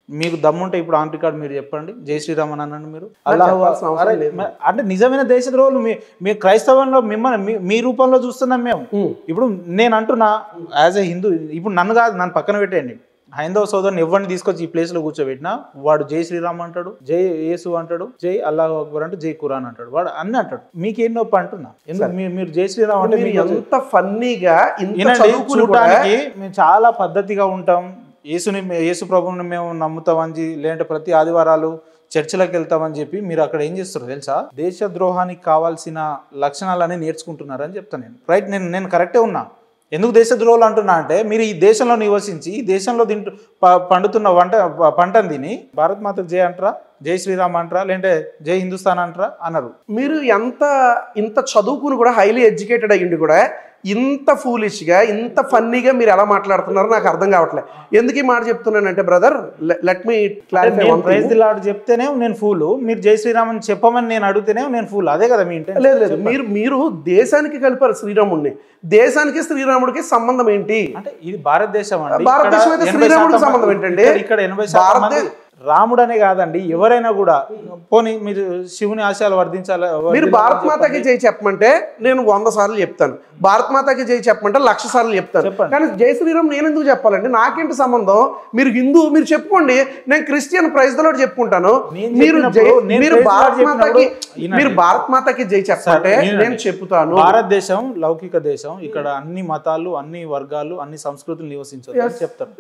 మీకు దమ్ముంటే ఇప్పుడు ఆన్ రికార్డ్ మీరు చెప్పండి, జై శ్రీరామ్ అని అనండి మీరు. అంటే నిజమైన దేశద్రోహులు మీ క్రైస్తవంలో మిమ్మల్ని మీ రూపంలో చూస్తున్నాం మేము. ఇప్పుడు నేను అంటున్నా యాజ్ ఎ హిందూ, ఇప్పుడు నన్ను కాదు, నన్ను పక్కన పెట్టేయండి, హైందవ సోదరుని ఎవరిని తీసుకొచ్చి ఈ ప్లేస్ లో కూర్చోబెట్టినా వాడు జై శ్రీరామ్ అంటాడు, జై యేసు అంటాడు, జై అల్లాహ్ అక్బర్ అంటే జై ఖురాన్ అంటాడు, వాడు అన్ని అంటాడు. మీకేం నొప్పి అంటున్నా? ఎందుకు మీరు జై శ్రీరామ్ అంటే ఎంత ఫన్నీగా చూడటానికి మేము చాలా పద్ధతిగా ఉంటాం, యేసు ప్రభుని మేము నమ్ముతామని, లేదంటే ప్రతి ఆదివారాలు చర్చిలకు వెళ్తామని చెప్పి మీరు అక్కడ ఏం చేస్తారు తెలుసా? దేశద్రోహానికి కావాల్సిన లక్షణాలన్నీ నేర్చుకుంటున్నారని చెప్తాను నేను. రైట్, నేను కరెక్టే ఉన్నా. ఎందుకు దేశద్రోహులు అంటున్నా అంటే, మీరు ఈ దేశంలో నివసించి ఈ దేశంలో పండుతున్న పంటను తిని భారత్ మాతకు జై అంటారా, జై శ్రీరామ్ అంటారా, లేదంటే జై హిందుస్థాన్ అంటారా అన్నారు. మీరు ఇంత చదువుకుని కూడా, హైలీ ఎడ్యుకేటెడ్ అయ్యిండి కూడా ఇంత ఫూలిష్గా, ఇంత ఫన్నీగా మీరు ఎలా మాట్లాడుతున్నారో నాకు అర్థం కావట్లేదు. ఎందుకు ఈ మాట చెప్తున్నానంటే brother, let me clarify. Praise the lord చెప్తేనే నేను ఫూల్, మీరు జై శ్రీరామ్ అని చెప్పమని నేను అడిగితేనే నేను ఫూల్. అదే కదా మీ ఇంటెన్షన్? లేదు, మీరు దేశానికి కలిపారు శ్రీరాముడిని. దేశానికి శ్రీరాముడికి సంబంధం ఏంటి అంటే ఇది భారతదేశం అండి. భారతదేశం అయితే శ్రీరాముడికి సంబంధం ఏంటండి? ఇక్కడ 80% రాముడనే కాదండి, ఎవరైనా కూడా. పోనీ మీరు శివుని ఆశయాలు వర్ధించాలి, మీరు భారత్ మాతాకి జై చెప్పమంటే నేను 100 సార్లు చెప్తాను, భారత్ మాతాకి జై చెప్పమంటే 1,00,000 సార్లు చెప్తాను. కానీ జై శ్రీరామ్ నేను ఎందుకు చెప్పాలండి? నాకేంటి సంబంధం? మీరు హిందూ, మీరు చెప్పుకోండి, నేను క్రిస్టియన్, ప్రైజ్ ద లార్డ్ చెప్పుకుంటాను. మీరు భారత్ మాతాకి జై చెప్పంటే నేను చెప్తాను. భారతదేశం లౌకిక దేశం, ఇక్కడ అన్ని మతాలు, అన్ని వర్గాలు, అన్ని సంస్కృతులు నివసించారు అని చెప్తారు.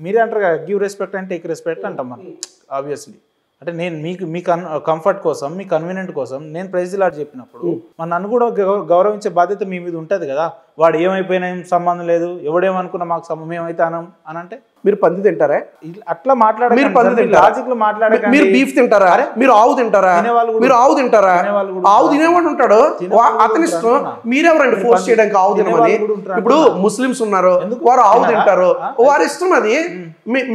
మీరే అంటారు కదా, give respect and take respect అంటాం మనం. ఆబ్వియస్లీ అంటే నేను మీ కంఫర్ట్ కోసం, మీ కన్వీనియంట్ కోసం నేను ప్రైజ్ ది లార్డ్ చెప్పినప్పుడు నన్ను కూడా గౌరవించే బాధ్యత మీ మీద ఉంటుంది కదా. వాడు ఏమైపోయినా ఏం సంబంధం లేదు, ఎవడేమనుకున్నా మాకు మేమైతే అనం అని అంటే మీరు పంది తింటారా? అట్లా మాట్లాడారు. మీరు బీఫ్ తింటారా? మీరు ఆవు తింటారా? మీరు ఆవు తింటారా? ఆవు తినేవాడు ఉంటాడు, అతని ఇష్టం. మీరెవరండి ఫోర్స్ చేయడానికి ఆవు తినమని? ఇప్పుడు ముస్లిమ్స్ ఉన్నారు, వారు ఆవు తింటారు, వారి ఇష్టం అది.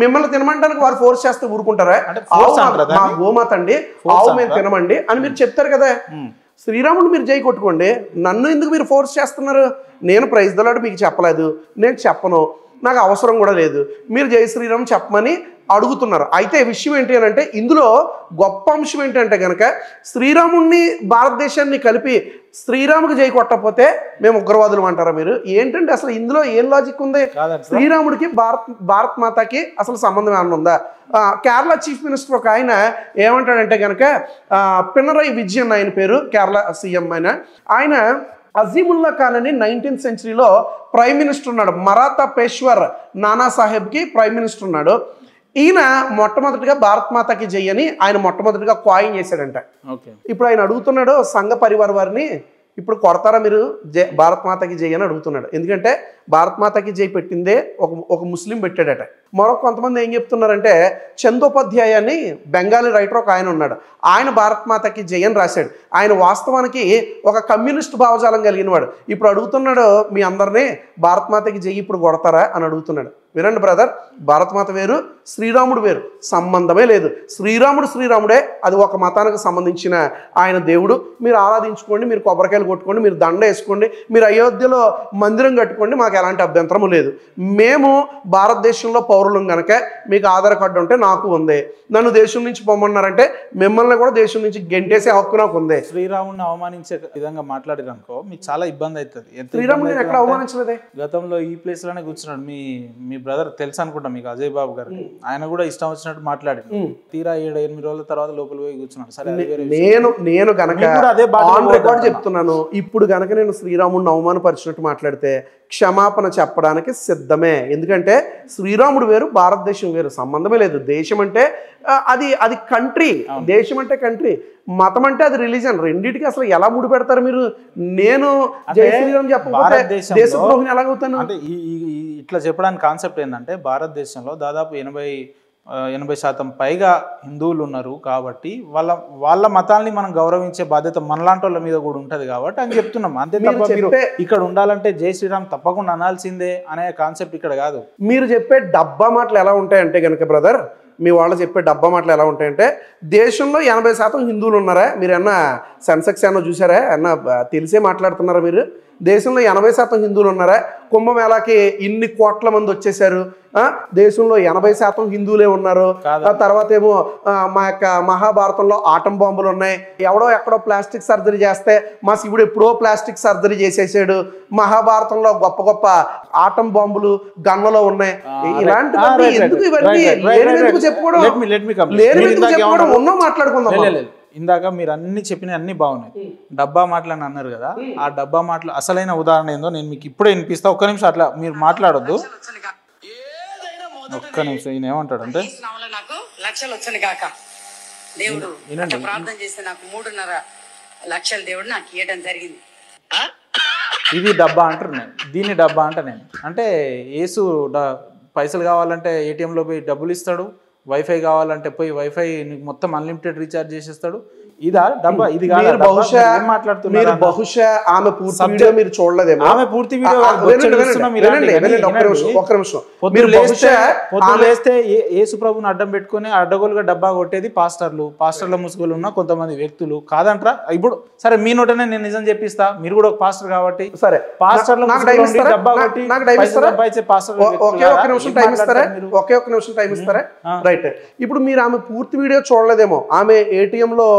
మిమ్మల్ని తినమంటానికి వారు ఫోర్స్ చేస్తే ఊరుకుంటారా? మా గోమాత అండి, ఆవు మేము తినమండి అని మీరు చెప్తారు కదా. శ్రీరాముడు మీరు జై కొట్టుకోండి, నన్ను ఎందుకు మీరు ఫోర్స్ చేస్తున్నారు? నేను ప్రైజ్ ద లార్డ్ మీకు చెప్పలేదు, నేను చెప్పను, నాకు అవసరం కూడా లేదు. మీరు జై శ్రీరామ్ చెప్పమని అడుగుతున్నారు. అయితే విషయం ఏంటి అని అంటే, ఇందులో గొప్ప అంశం ఏంటంటే కనుక, శ్రీరాముడిని భారతదేశాన్ని కలిపి శ్రీరాముకి జై కొట్టకపోతే మేము ఉగ్రవాదులు అంటారా? మీరు ఏంటంటే అసలు ఇందులో ఏం లాజిక్ ఉంది? శ్రీరాముడికి భారత్ మాతాకి అసలు సంబంధం ఏమన్నా ఉందా? కేరళ చీఫ్ మినిస్టర్ ఒక ఆయన ఏమంటాడంటే కనుక, పినరయి విజయన్ ఆయన పేరు, కేరళ సీఎం ఆయన అజీముల్లా ఖాన్ అని 19th సెంచరీలో ప్రైమ్ మినిస్టర్ ఉన్నాడు. మరాఠా పేష్వర్ నానా సాహెబ్కి ప్రైమ్ మినిస్టర్ ఉన్నాడు. ఈయన మొట్టమొదటిగా భారత్ మాతాకి జై అని ఆయన మొట్టమొదటిగా కాయిన్ చేశాడంట. ఇప్పుడు ఆయన అడుగుతున్నాడు సంఘ పరివార్ వారిని, ఇప్పుడు కొడతారా మీరు భారత్ మాతాకి జై అని అడుగుతున్నాడు. ఎందుకంటే భారత్ మాతాకి జై పెట్టిందే ఒక ముస్లిం పెట్టాడట. మరొక కొంతమంది ఏం చెప్తున్నారంటే, చందోపాధ్యాయ అని బెంగాలీ రైటర్ ఒక ఆయన ఉన్నాడు, ఆయన భారత్ మాతాకి జై అని రాశాడు. ఆయన వాస్తవానికి ఒక కమ్యూనిస్ట్ భావజాలం కలిగిన వాడు. ఇప్పుడు అడుగుతున్నాడు మీ అందరినీ, భారత్ మాతాకి జై ఇప్పుడు కొడతారా అని అడుగుతున్నాడు. వినండి బ్రదర్, భారతమాత వేరు, శ్రీరాముడు వేరు, సంబంధమే లేదు. శ్రీరాముడే, అది ఒక మతానికి సంబంధించిన ఆయన దేవుడు. మీరు ఆరాధించుకోండి, మీరు కొబ్బరికాయలు కొట్టుకోండి, మీరు దండ వేసుకోండి, మీరు అయోధ్యలో మందిరం కట్టుకోండి, మాకు ఎలాంటి అభ్యంతరము లేదు. మేము భారతదేశంలో పౌరులం కనుక మీకు ఆధార్ కార్డు ఉంటే నాకు ఉంది. నన్ను దేశం నుంచి పొమ్మన్నారంటే మిమ్మల్ని కూడా దేశం నుంచి గెంటేసే హక్కు నాకు ఉంది. శ్రీరాముడిని అవమానించే విధంగా మాట్లాడారు అనుకో, మీకు చాలా ఇబ్బంది అవుతుంది. శ్రీరాముడిని ఎక్కడ అవమానించలేదే? గతంలో ఈ ప్లేస్ లోనే కూర్చున్నాడు మీ బ్రదర్, తెలుసు అనుకుంటా మీకు, అజయ్ బాబు గారు. ఆయన కూడా ఇష్టం వచ్చినట్టు మాట్లాడారు. తీరా 7-8 రోజుల తర్వాత లోపల పోయి కూర్చున్నాడు. సరే, నేను గనక ఆన్ రికార్డ్ చెప్తున్నాను, ఇప్పుడు గనక నేను శ్రీరాముడిని అవమానపరిచినట్టు మాట్లాడితే క్షమాపణ చెప్పడానికి సిద్ధమే. ఎందుకంటే శ్రీరాముడు వేరు, భారతదేశం వేరు, సంబంధమే లేదు. దేశం అంటే అది కంట్రీ, దేశం అంటే కంట్రీ, మతం అంటే అది రిలీజన్. రెండింటికి అసలు ఎలా ముడి పెడతారు మీరు? నేను జై శ్రీరామ్ చెప్పకపోతే దేశద్రోహిని ఎలాగవుతాను? అంటే ఇట్లా చెప్పడానికి కాన్సెప్ట్ ఏంటంటే, భారతదేశంలో దాదాపు 80% పైగా హిందువులు ఉన్నారు కాబట్టి వాళ్ళ మతాల్ని మనం గౌరవించే బాధ్యత మనలాంటి వాళ్ళ మీద కూడా ఉంటుంది కాబట్టి అని చెప్తున్నాం. అంతే తప్ప మీరు ఇక్కడ ఉండాలంటే జై శ్రీరామ్ తప్పకుండా అనాల్సిందే అనే కాన్సెప్ట్ ఇక్కడ కాదు. మీరు చెప్పే డబ్బా మాటలు ఎలా ఉంటాయంటే కనుక బ్రదర్, మీ వాళ్ళు చెప్పే డబ్బా మాటలు ఎలా ఉంటాయంటే, దేశంలో 80% హిందువులు ఉన్నారా? మీరు ఏమన్నా సెన్సెక్స్ ఏమన్నా చూసారా? ఏమన్నా తెలిసే మాట్లాడుతున్నారా? మీరు దేశంలో 80% హిందువులు ఉన్నారా? కుంభమేళాకి ఇన్ని కోట్ల మంది వచ్చేసారు, దేశంలో 80% హిందువులే ఉన్నారు. తర్వాత ఏమో మా యొక్క మహాభారతంలో ఆటం బాంబులు ఉన్నాయి, ఎవడో ఎక్కడో ప్లాస్టిక్ సర్జరీ చేస్తే మా శివుడు ఎప్పుడో ప్లాస్టిక్ సర్జరీ చేసేసాడు, మహాభారతంలో గొప్ప గొప్ప ఆటం బాంబులు గన్లలో ఉన్నాయి. ఇలాంటివన్నీ ఎందుకు? ఇవన్నీ ఎందుకు చెప్పుకోవడం? ఉన్నో మాట్లాడుకుందాం. ఇందాక మీరు అన్ని చెప్పిన అన్ని బాగున్నాయి. డబ్బా మాటలు అని అన్నారు కదా, ఆ డబ్బా మాటలు అసలైన ఉదాహరణ ఏందో నేను మీకు ఇప్పుడే వినిపిస్తా. ఒక్క నిమిషం అట్లా మీరు మాట్లాడొద్దు, ఒక్క నిమిషం. ఈయన ఏమంటాడు అంటే, నాకు లక్షలు వచ్చాను కాక దేవుడు ప్రార్థన చేస్తే నాకు 3.5 లక్షల దేవుడు నాకు ఇవ్వడం జరిగింది. ఇది డబ్బా అంటారు, నేను దీన్ని డబ్బా అంట. నేను అంటే యేసు పైసలు కావాలంటే ఏటీఎంలో పోయి డబ్బులు ఇస్తాడు, వైఫై కావాలంటే పోయి వైఫై మొత్తం అన్లిమిటెడ్ రీఛార్జ్ చేసేస్తాడు. ఇదా డబ్బా? ఇది బహుశా ఆమె పూర్తి వీడియో మీరు చూడలేదేమో. ఆమె పూర్తి వీడియో లేస్తే యేసు ప్రభుని అడ్డం పెట్టుకుని అడ్డగోలుగా డబ్బా కొట్టేది పాస్టర్ల ముసుగులు ఉన్న కొంతమంది వ్యక్తులు కాదంటారా? ఇప్పుడు సరే మీ నోటనే నేను నిజం చెప్పిస్తా, మీరు కూడా ఒక పాస్టర్ కాబట్టి సరే పాస్టర్ల డబ్బా కొట్టి ఒకే ఒక్క నిమిషం టైం ఇస్తారా? రైట్. ఇప్పుడు మీరు ఆమె పూర్తి వీడియో చూడలేదేమో. ఆమె ఏటీఎం లో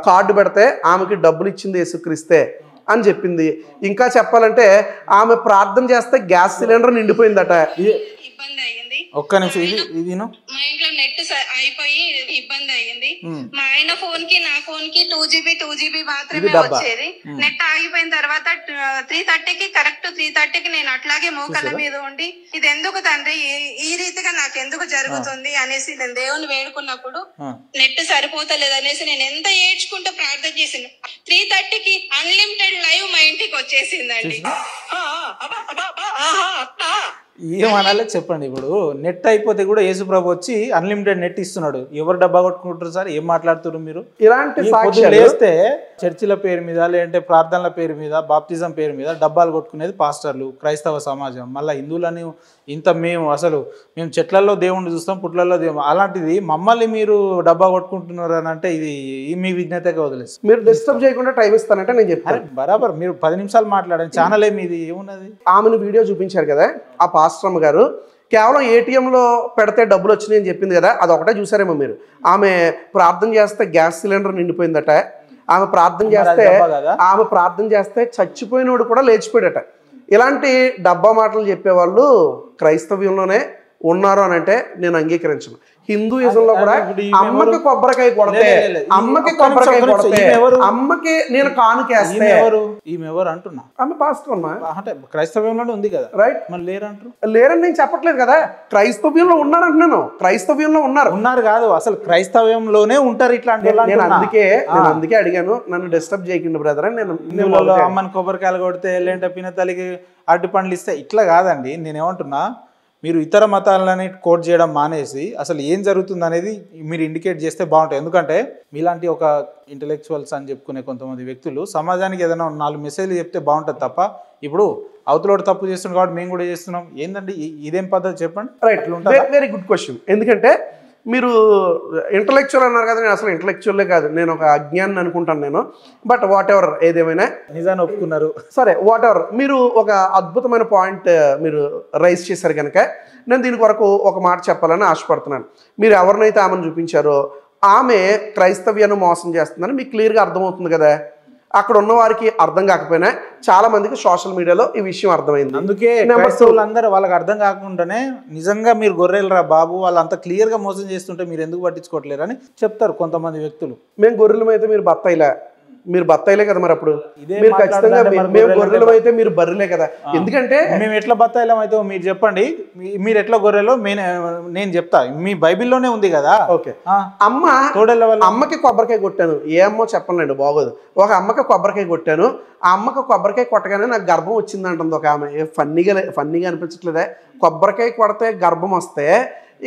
కార్డు పెడితే ఆమెకి డబ్బులు ఇచ్చింది యేసుక్రీస్తే అని చెప్పింది. ఇంకా చెప్పాలంటే ఆమె ప్రార్థన చేస్తే గ్యాస్ సిలిండర్ నిండిపోయిందట. ఒక్క నిమిషం, ఇది మా ఇంట్లో నెట్ అయిపోయి ఇబ్బంది అయ్యింది. మా ఆయన ఫోన్ కి నా ఫోన్ కి 2GB మాత్రమే వచ్చేది. నెట్ ఆగిపోయిన తర్వాత 3:30కి కరెక్ట్ 3:30కి నేను అట్లాగే మోకాళ్ళ మీద ఉండి ఇది ఎందుకు తండ్రి ఈ రీతిగా నాకు ఎందుకు జరుగుతుంది అనేసి నేను దేవుని వేడుకున్నప్పుడు నెట్ సరిపోతలేదు అనేసి నేను ఎంత ఏడ్చుకుంటూ ప్రార్థన చేసిన 3:30కి అన్లిమిటెడ్ లైవ్ మా ఇంటికి వచ్చేసిందండి. ఏమనాలో చెప్పండి. ఇప్పుడు నెట్ అయిపోతే కూడా యేసు ప్రభు వచ్చి అన్లిమిటెడ్ నెట్ ఇస్తున్నాడు. ఎవరు డబ్బా కొట్టుకుంటారు సార్? ఏం మాట్లాడుతున్నారు మీరు? ఇలాంటి లేస్తే చర్చిల పేరు మీద లేదంటే ప్రార్థనల పేరు మీద బాప్తిజం పేరు మీద డబ్బాలు కొట్టుకునేది పాస్టర్లు, క్రైస్తవ సమాజం. మళ్ళీ హిందువులని ఇంత మేము చెట్లలో దేవుణ్ణి చూస్తాం, పుట్లలో దేవుడు, అలాంటిది మమ్మల్ని మీరు డబ్బా కొట్టుకుంటున్నారు అని అంటే ఇది మీ విజ్ఞతగా వదిలేసి మీరు డిస్టర్బ్ చేయకుండా టైం ఇస్తానంటే నేను చెప్తాను. బరాబర్ మీరు 10 నిమిషాలు మాట్లాడండి. ఛానల్ ఏమిది ఏమున్నది? ఆమెను వీడియో చూపించారు కదా ఆ పాస్టర్ గారు, కేవలం ఏటీఎంలో పెడితే డబ్బులు వచ్చినాయి అని చెప్పింది కదా, అది ఒకటే చూసారేమో మీరు. ఆమె ప్రార్థన చేస్తే గ్యాస్ సిలిండర్ నిండిపోయిందట. ఆమె ప్రార్థన చేస్తే చచ్చిపోయినోడు కూడా లేచిపోయాడట. ఇలాంటి డబ్బా మాటలు చెప్పేవాళ్ళు క్రైస్తవ్యంలోనే ఉన్నారు అని అంటే నేను అంగీకరించను. హిందూయిజంలో కూడా అమ్మకి కొబ్బరికాయ కొడితే అమ్మకి నేను కానుకేస్తే ఈమెవరు అంటున్నా? ఆమె పాస్టర్ అమ్మా, అంటే క్రైస్తవ్యంలోనే ఉంది కదా, రైట్? మరి లేరంటారు. లేరని నేను చెప్పట్లేదు కదా, క్రైస్తవ్యంలో ఉన్నారంటున్నాను. క్రైస్తవ్యంలో ఉన్నారు కాదు, అసలు క్రైస్తవ్యంలోనే ఉంటారు ఇట్లాంటి. నేను అందుకే అడిగాను, నన్ను డిస్టర్బ్ చేయకండి బ్రదర్ అని. నేను అమ్మని కొబ్బరికాయలు కొడితే లేదంటే పినతల్లికి అరటి పండ్లు ఇస్తే ఇట్లా కాదండి. నేనేమంటున్నా, మీరు ఇతర మతాలని కోట్ చేయడం మానేసి అసలు ఏం జరుగుతుంది అనేది మీరు ఇండికేట్ చేస్తే బాగుంటుంది. ఎందుకంటే మీలాంటి ఒక ఇంటలెక్చువల్స్ అని చెప్పుకునే కొంతమంది వ్యక్తులు సమాజానికి ఏదైనా 4 మెసేజ్లు చెప్తే బాగుంటుంది తప్ప, ఇప్పుడు అవతలోడు తప్పు చేస్తున్నాం కాబట్టి మేము కూడా చేస్తున్నాం ఏంటండి? ఇదేం పద్ధతి చెప్పండి. Right, very good question. ఎందుకంటే మీరు ఇంటలెక్చువల్ అన్నారు కదా, నేను అసలు ఇంటలెక్చువల్లే కాదు, నేను ఒక అజ్ఞాన్ని అనుకుంటాను నేను. బట్ వాట్ ఎవర్, ఏదేమైనా నిజాన్ని ఒప్పుకున్నారు సరే, వాట్ ఎవర్. మీరు ఒక అద్భుతమైన పాయింట్ మీరు రైజ్ చేశారు కనుక నేను దీని వరకు ఒక మాట చెప్పాలని ఆశపడుతున్నాను. మీరు ఎవరినైతే ఆమెను చూపించారో ఆమె క్రైస్తవ్యాన్ని మోసం చేస్తుందని మీకు క్లియర్గా అర్థమవుతుంది కదా. అక్కడ ఉన్న వారికి అర్థం కాకపోయినా చాలా మందికి సోషల్ మీడియాలో ఈ విషయం అర్థమైంది. అందుకే అందరూ వాళ్ళకి అర్థం కాకుండానే నిజంగా మీరు గొర్రెలరా బాబు, వాళ్ళు అంత క్లియర్ గా మోసం చేస్తుంటే మీరు ఎందుకు పట్టించుకోవట్లేరు అని చెప్తారు కొంతమంది వ్యక్తులు. మేము గొర్రెలమైతే మీరు బత్తాయిలే కదా, మరి అప్పుడు మీరు ఖచ్చితంగా మేము గొర్రెలమైతే మీరు బర్రెలే కదా. ఎందుకంటే మేము ఎట్లా బత్తాయిలం అయితే మీరు చెప్పండి, మీరు ఎట్లా గొర్రెలో నేను చెప్తా. మీ బైబిల్లోనే ఉంది కదా. ఓకే, అమ్మకి కొబ్బరికాయ కొట్టాను. ఏ అమ్మో చెప్పండి, బాగోదు. ఒక అమ్మకి కొబ్బరికాయ కొట్టాను. ఆ అమ్మకి కొబ్బరికాయ కొట్టగానే నాకు గర్భం వచ్చింది అంటుంది ఒక ఆమె. ఫన్నీగా అనిపించట్లేదే? కొబ్బరికాయ కొడితే గర్భం వస్తే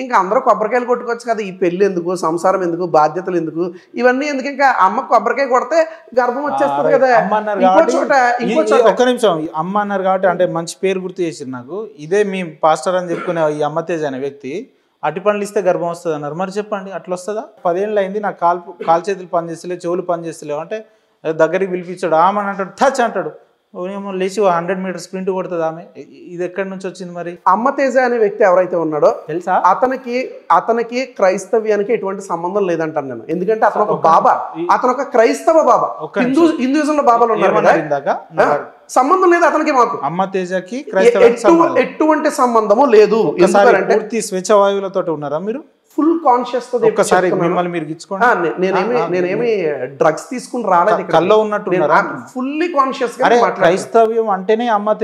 ఇంకా అందరూ కొబ్బరికాయలు కొట్టుకోవచ్చు కదా. ఈ పెళ్లి ఎందుకు, సంసారం ఎందుకు, బాధ్యతలు ఎందుకు, ఇవన్నీ ఎందుకు? ఇంకా అమ్మ కొబ్బరికాయ కొడితే గర్భం వచ్చేస్తుంది కదా. ఒక్క నిమిషం, అమ్మ అన్నారు కాబట్టి అంటే మంచి పేరు గుర్తు చేసింది నాకు. ఇదే మీ పాస్టర్ అని చెప్పుకునే ఈ అమ్మతేజ్ అనే వ్యక్తి అట్టి పండ్లు ఇస్తే గర్భం వస్తుంది అన్నారు. మరి చెప్పండి, అట్లా వస్తుందా? 10 ఏళ్ళు అయింది నాకు కాలు చేతులు పనిచేస్తలే, చెవులు పనిచేస్తలేవు అంటే దగ్గరికి పిలిపించాడు. ఆమె అంటాడు టచ్ అంటాడు. ఏమో లేచి 100 మీటర్ స్ప్రింట్ కొడుతుంది ఆమె. ఇది ఎక్కడి నుంచి వచ్చింది మరి? అమ్మ తేజ అనే వ్యక్తి ఎవరైతే ఉన్నాడో తెలుసా, అతనికి క్రైస్తవ్యానికి ఎటువంటి సంబంధం లేదంటాను నేను. ఎందుకంటే అతను ఒక బాబా, అతను ఒక క్రైస్తవ బాబా. హిందూయిజంలో బాబాలు ఉన్నారు, సంబంధం లేదు అతనికి మాకు. అమ్మ తేజకి ఎటువంటి సంబంధము లేదు. పూర్తి స్వేచ్ఛ వాయువులతో ఉన్నారా మీరు? ఫుల్ కాన్షియస్ తో. ఒక్కసారి మిమ్మల్ని మీరు గిచ్చుకోండి. నేనేమి డ్రగ్స్ తీసుకుని రాలేదు, కల్లో ఉన్నట్టు ఫుల్లీ కాన్షియస్ గా. క్రైస్తవ్యం అంటేనే అమ్మ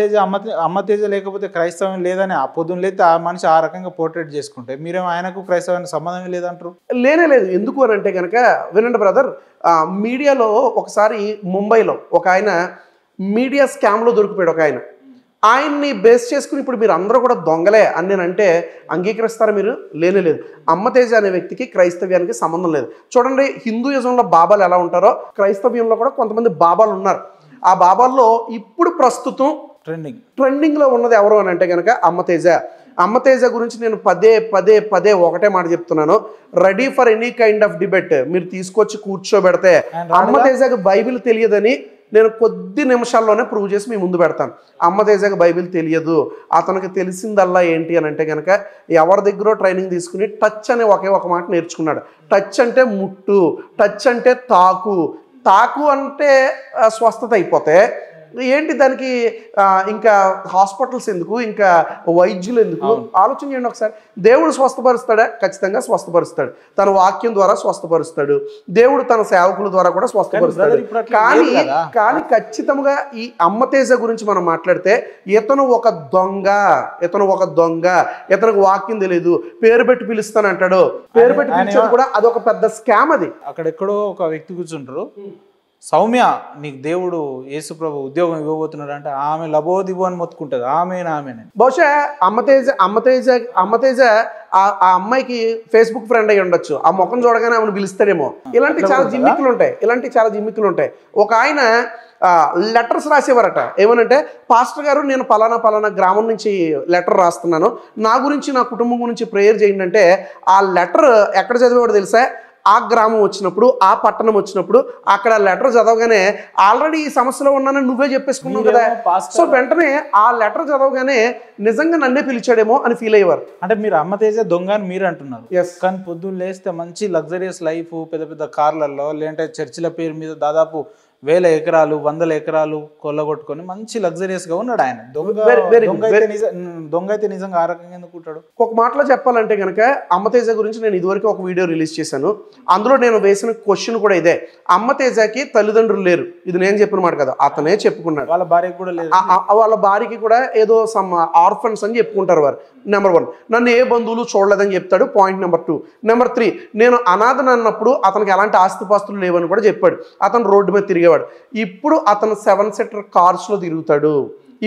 తేజ లేకపోతే క్రైస్తవం లేదని ఆ పొద్దున్న లేతే ఆ మనిషి ఆ రకంగా పోర్ట్రేట్ చేసుకుంటే మీరేమో ఆయనకు క్రైస్తవానికి సంబంధమే లేదంటారు. లేదు. ఎందుకు అని అంటే కనుక వినండి బ్రదర్, మీడియాలో ఒకసారి ముంబైలో ఒక ఆయన మీడియా స్కామ్ లో దొరికిపోయాడు. ఒక ఆయన్ని బేస్ చేసుకుని ఇప్పుడు మీరు అందరూ కూడా దొంగలే అని నేనంటే అంగీకరిస్తారా మీరు? లేదు. అమ్మ తేజ అనే వ్యక్తికి క్రైస్తవ్యానికి సంబంధం లేదు. చూడండి, హిందూయిజంలో బాబాలు ఎలా ఉంటారో క్రైస్తవ్యంలో కూడా కొంతమంది బాబాలు ఉన్నారు. ఆ బాబాల్లో ఇప్పుడు ప్రస్తుతం ట్రెండింగ్ లో ఉన్నది ఎవరు అని అంటే కనుక అమ్మ తేజ. అమ్మ తేజ గురించి నేను పదే ఒకటే మాట చెప్తున్నాను, ready for any kind of debate. మీరు తీసుకొచ్చి కూర్చోబెడితే అమ్మ తేజకి బైబిల్ తెలియదని నేను కొద్ది నిమిషాల్లోనే ప్రూవ్ చేసి మీ ముందు పెడతాను. అమ్మ తేజకి బైబిల్ తెలియదు. అతనికి తెలిసిందల్లా ఏంటి అని అంటే కనుక ఎవరి దగ్గర ట్రైనింగ్ తీసుకుని టచ్ అనే ఒకే ఒక మాట నేర్చుకున్నాడు. టచ్ అంటే ముట్టు, టచ్ అంటే తాకు అంటే స్వస్థత అయిపోతే ఏంటి దానికి ఇంకా హాస్పిటల్స్ ఎందుకు, ఇంకా వైద్యులు ఎందుకు? ఆలోచన చేయండి ఒకసారి. దేవుడు స్వస్థపరుస్తాడా? ఖచ్చితంగా స్వస్థపరుస్తాడు. తన వాక్యం ద్వారా స్వస్థపరుస్తాడు. దేవుడు తన సేవకుల ద్వారా కూడా స్వస్థపరుస్తాడు. కానీ ఖచ్చితంగా ఈ అమ్మ తేజ గురించి మనం మాట్లాడితే ఇతను ఒక దొంగ, ఇతనికి వాక్యం తెలియదు, పేరు పెట్టి పిలుస్తానంటాడు. పేరు పెట్టి పిలిచేది కూడా అదొక పెద్ద స్కామ్. అది అక్కడెక్కడో ఒక వ్యక్తి కూర్చుంటారు, సౌమ్య నీకు దేవుడు యేసు ప్రభు ఉద్యోగం ఇవ్వబోతున్నాడు అంటే ఆమె లబోదిబో అని మొత్తుకుంటది. ఆమెనే బహుశా అమ్మ తేజ ఆ అమ్మాయికి ఫేస్బుక్ ఫ్రెండ్ అయ్యి ఉండొచ్చు. ఆ ముఖం చూడగానే ఆమెను పిలుస్తాడేమో. ఇలాంటి చాలా జిమ్మిక్కులు ఉంటాయి. ఒక ఆయన లెటర్స్ రాసేవారట. ఏమనంటే, పాస్టర్ గారు నేను పలానా గ్రామం నుంచి లెటర్ రాస్తున్నాను, నా గురించి నా కుటుంబం గురించి ప్రేయర్ చేయండి అంటే ఆ లెటర్ ఎక్కడ చదివేవాడు తెలుసా? ఆ గ్రామం వచ్చినప్పుడు, ఆ పట్టణం వచ్చినప్పుడు అక్కడ లెటర్ చదవగానే ఆల్రెడీ ఈ సమస్యలో ఉన్నానని నువ్వే చెప్పేసుకున్నావు కదా. సో వెంటనే ఆ లెటర్ చదవగానే నిజంగా నన్నే పిలిచాడేమో అని ఫీల్ అయ్యేవారు. అంటే మీరు అమ్మ తేజ దొంగ అని మీరు అంటున్నారు. కానీ పొద్దున్న లేస్తే మంచి లగ్జరియస్ లైఫ్, పెద్ద కార్లలో, లేదంటే చర్చిల పేరు మీద దాదాపు 1000 ఎకరాలు 100 ఎకరాలు కొల్లగొట్టుకొని మంచి లగ్జరియస్ గా ఉన్నాడు ఆయన. దొంగ అయితే నిజంగా ఆ రకంగా ఎందుకు ఉంటాడు? ఒక మాటలో చెప్పాలంటే కనుక అమ్మ తేజ గురించి నేను ఇదివరకు ఒక వీడియో రిలీజ్ చేశాను. అందులో నేను వేసిన క్వశ్చన్ కూడా ఇదే, అమ్మ తేజకి తల్లిదండ్రులు లేరు. ఇది నేను చెప్పిన మాట కదా, అతనే చెప్పుకున్నాడు. వాళ్ళ భార్యకి కూడా లేదు. వాళ్ళ భార్యకి కూడా ఏదో సమ్ ఆర్ఫన్స్ అని చెప్పుకుంటారు వారు. నెంబర్ 1, నన్ను ఏ బంధువులు చూడలేదని చెప్తాడు. Point number 2. నెంబర్ 3, నేను అనాథని అన్నప్పుడు అతనికి ఎలాంటి ఆస్తిపాస్తులు లేవని కూడా చెప్పాడు. అతను రోడ్డు మీద తిరిగేవాడు. ఇప్పుడు అతను 7 సీటర్ కార్స్లో తిరుగుతాడు.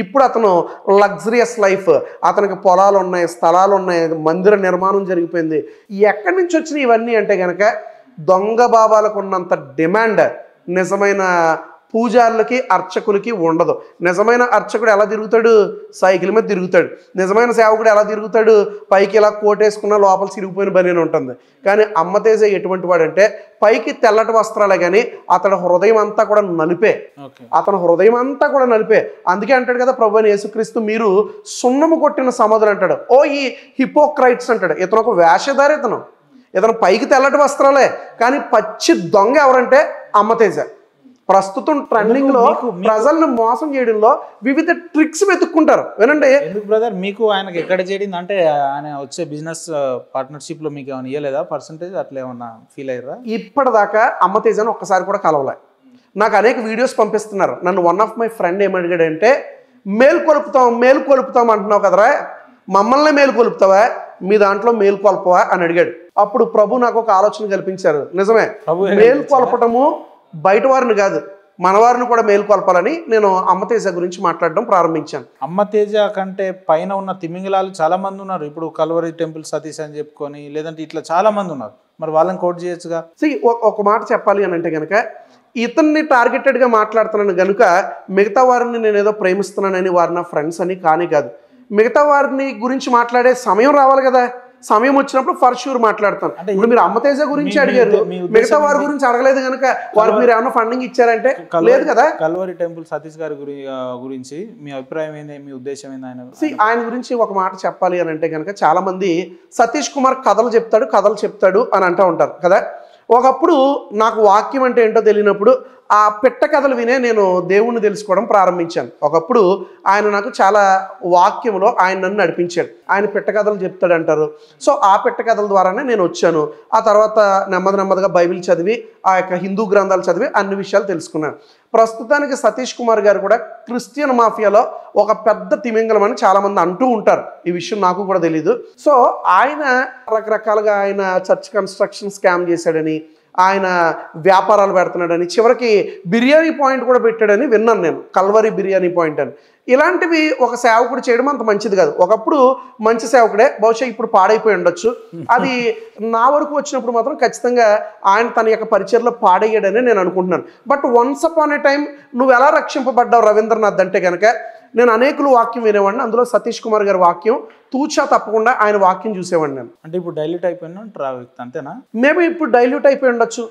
ఇప్పుడు అతను లగ్జరియస్ లైఫ్, అతనికి పొలాలు ఉన్నాయి, స్థలాలు ఉన్నాయి, మందిర నిర్మాణం జరిగిపోయింది. ఎక్కడి నుంచి వచ్చినాయి ఇవన్నీ అంటే కనుక దొంగ బాబాలకు ఉన్నంత డిమాండ్ నిజమైన పూజారులకి అర్చకులకి ఉండదు. నిజమైన అర్చకుడు ఎలా తిరుగుతాడు? సైకిల్ మీద తిరుగుతాడు. నిజమైన సేవకుడు ఎలా తిరుగుతాడు? పైకి ఇలా కోటేసుకున్న లోపల చిరిగిపోయిన బనీని ఉంటుంది. కానీ అమ్మ తేజ ఎటువంటి వాడంటే పైకి తెల్లటి వస్త్రాలే కానీ అతడు హృదయం అంతా కూడా నలిపే. అందుకే అంటాడు కదా ప్రభువైన యేసుక్రీస్తు, మీరు సున్నము కొట్టిన సమాధులు అంటాడు. ఓ ఈ హిపోక్రైట్స్ అంటాడు. ఇతను ఒక వేషధారి. ఇతను పైకి తెల్లటి వస్త్రాలే కానీ పచ్చి దొంగ ఎవరంటే అమ్మ తేజ. ప్రస్తుతం ట్రెండింగ్ లో ప్రజలను మోసం చేయడంలో వివిధ ట్రిక్స్ వెతుక్కుంటారు. వినండి, ఎందుకు బ్రదర్ మీకు ఆయనకి ఎక్కడ చేయడం అంటే ఆయన వచ్చే బిజినెస్ పార్ట్నర్షిప్ లో మీకు ఏమైనా ఇవ్వలేదా పర్సంటేజ్? అట్లా ఏమన్నా ఫీల్ అయ్యారా? ఇప్పటిదాకా అమ్మ తేజను ఒక్కసారి కూడా కలవలే. నాకు అనేక వీడియోస్ పంపిస్తున్నారు. నన్ను వన్ ఆఫ్ మై ఫ్రెండ్ ఏమడిగాడంటే, మేలుకొలుపుతాం అంటున్నావు కదరా, మమ్మల్ని మేలుకొలుపుతావా, మీ దాంట్లో మేలుకొల్పవా అని అడిగాడు. అప్పుడు ప్రభు నాకు ఒక ఆలోచన కల్పించారు. నిజమే, మేలుకొల్పటము బయట వారిని కాదు మన వారిని కూడా మేలుకొల్పాలని నేను అమ్మ తేజ గురించి మాట్లాడడం ప్రారంభించాను. అమ్మ తేజ కంటే పైన ఉన్న తిమింగలాలు చాలా మంది ఉన్నారు. ఇప్పుడు కల్వరి టెంపుల్ సతీష్ అని చెప్పుకొని, లేదంటే ఇట్లా చాలా మంది ఉన్నారు. మరి వాళ్ళని కోట్ చేయొచ్చుగా. ఒక మాట చెప్పాలి అని అంటే కనుక ఇతన్ని టార్గెటెడ్గా మాట్లాడుతున్నాను కనుక మిగతా వారిని నేను ఏదో ప్రేమిస్తున్నానని, వారు నా ఫ్రెండ్స్ అని కానీ కాదు. మిగతా వారిని గురించి మాట్లాడే సమయం రావాలి కదా. సమయం వచ్చినప్పుడు ఫర్ షూర్ మాట్లాడతాను. ఇప్పుడు మీరు అమ్మతేజ గురించి అడిగారు, మిగతా వారి గురించి అడగలేదు కనుక వారికి మీరు ఏమైనా ఫండింగ్ ఇచ్చారంటే లేదు కదా. కల్వరి టెంపుల్ సతీష్ గారి గురించి మీ అభిప్రాయం ఏంది, మీ ఉద్దేశం ఏంది? ఆయన గురించి ఒక మాట చెప్పాలి అని అంటే కనుక చాలా మంది సతీష్ కుమార్ కథలు చెప్తాడు అని అంటూ ఉంటారు కదా. ఒకప్పుడు నాకు వాక్యం అంటే ఏంటో తెలియనప్పుడు ఆ పెట్ట కథలు వినే నేను దేవుణ్ణి తెలుసుకోవడం ప్రారంభించాను. ఒకప్పుడు ఆయన నాకు చాలా వాక్యంలో ఆయన నన్ను నడిపించాడు. ఆయన పెట్ట కథలు చెప్తాడు అంటారు. సో ఆ పెట్ట కథల ద్వారానే నేను వచ్చాను. ఆ తర్వాత నెమ్మదిగా బైబిల్ చదివి ఆ యొక్క హిందూ గ్రంథాలు చదివి అన్ని విషయాలు తెలుసుకున్నాను. ప్రస్తుతానికి సతీష్ కుమార్ గారు కూడా క్రిస్టియన్ మాఫియాలో ఒక పెద్ద తిమింగలం అని చాలామంది అంటూ ఉంటారు. ఈ విషయం నాకు కూడా తెలీదు. సో ఆయన రకరకాలుగా ఆయన చర్చ్ కన్స్ట్రక్షన్ స్కామ్ చేశాడని, ఆయన వ్యాపారాలు పెడుతున్నాడని, చివరికి బిర్యానీ పాయింట్ కూడా పెట్టాడని విన్నాను నేను, కల్వరి బిర్యానీ పాయింట్ అని. ఇలాంటివి ఒక సేవకుడు చేయడం అంత మంచిది కాదు. ఒకప్పుడు మంచి సేవకుడే, బహుశా ఇప్పుడు పాడైపోయి ఉండొచ్చు. అది నా వరకు వచ్చినప్పుడు మాత్రం ఖచ్చితంగా ఆయన తన యొక్క పరిచయలో పాడయ్యాడని నేను అనుకుంటున్నాను. But once upon A time నువ్వు ఎలా రక్షింపబడ్డావు రవీంద్రనాథ్ అంటే కనుక, నేను అనేకులు వాక్యం వినేవాడిని. అందులో సతీష్ కుమార్ గారి వాక్యం తూచా తప్పకుండా ఆయన వాక్యం చూసేవాడిని నేను. అంటే ఇప్పుడు డైల్యూట్ అయిపోయినా అంతేనా? మేబీ ఇప్పుడు డైల్యూట్ అయిపోయి ఉండొచ్చు.